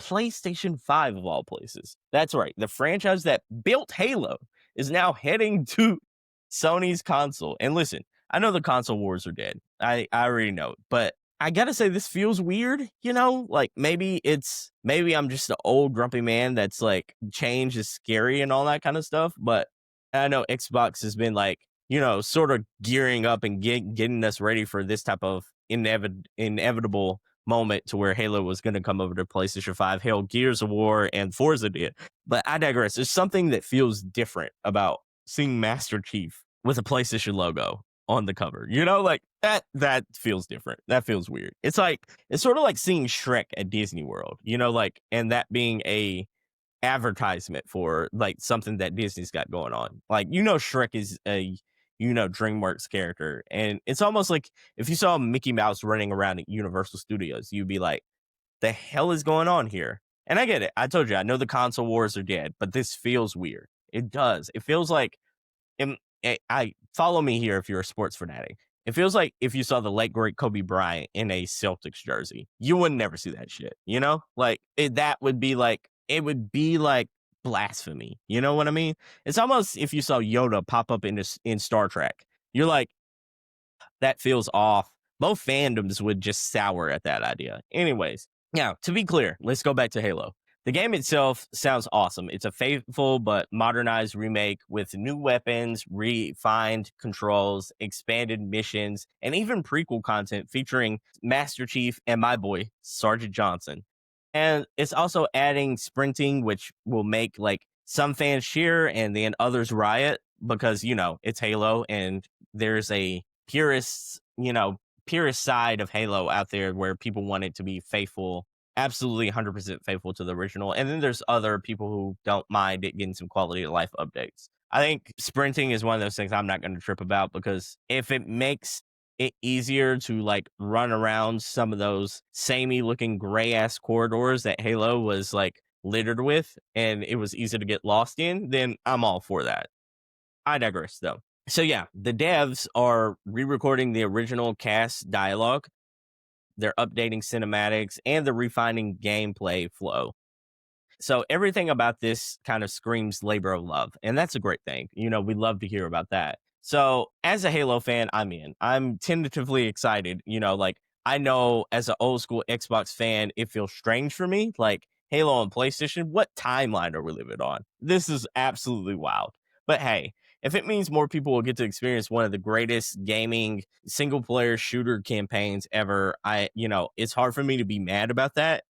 PlayStation 5 of all places. That's right. The franchise that built Halo is now heading to Sony's console. And listen, I know the console wars are dead. I already know it, but I gotta say this feels weird, like maybe I'm just an old grumpy man that's like change is scary and all that kind of stuff. But I know Xbox has been like, sort of gearing up and getting us ready for this type of inevitable moment to where Halo was going to come over to PlayStation 5. Hell, Gears of War and Forza did. But I digress. There's something that feels different about seeing Master Chief with a PlayStation logo on the cover. Like that feels different. That feels weird. It's sort of like seeing Shrek at Disney World, and that being a advertisement for like something that Disney's got going on. Like, Shrek is a DreamWorks character. And it's almost like if you saw Mickey Mouse running around at Universal Studios, you'd be like, the hell is going on here? And I get it. I told you, I know the console wars are dead, but this feels weird. It does. It feels like I follow me here if you're a sports fanatic. It feels like if you saw the late great Kobe Bryant in a Celtics jersey, you would never see that shit. Like that would be like it would be like blasphemy. You know what I mean? It's almost if you saw Yoda pop up in Star Trek. You're like, that feels off. Both fandoms would just sour at that idea. Anyways, now to be clear, let's go back to Halo. The game itself sounds awesome. It's a faithful but modernized remake with new weapons, refined controls, expanded missions, and even prequel content featuring Master Chief and my boy, Sergeant Johnson. And it's also adding sprinting, which will make like some fans cheer and then others riot because, it's Halo and there's a purist side of Halo out there where people want it to be faithful, absolutely 100% faithful to the original. And then there's other people who don't mind it getting some quality of life updates. I think sprinting is one of those things I'm not going to trip about because if it makes it easier to like run around some of those samey looking gray ass corridors that Halo was like littered with and it was easy to get lost in, then I'm all for that. I digress though. So yeah, the devs are re-recording the original cast dialogue. They're updating cinematics and they're refining gameplay flow. So everything about this kind of screams labor of love, and that's a great thing. We love to hear about that. So as a Halo fan, I'm in. I'm tentatively excited. Like I know as an old school Xbox fan, it feels strange for me. Like Halo on PlayStation, what timeline are we living on? This is absolutely wild. But hey, if it means more people will get to experience one of the greatest gaming single player shooter campaigns ever, it's hard for me to be mad about that.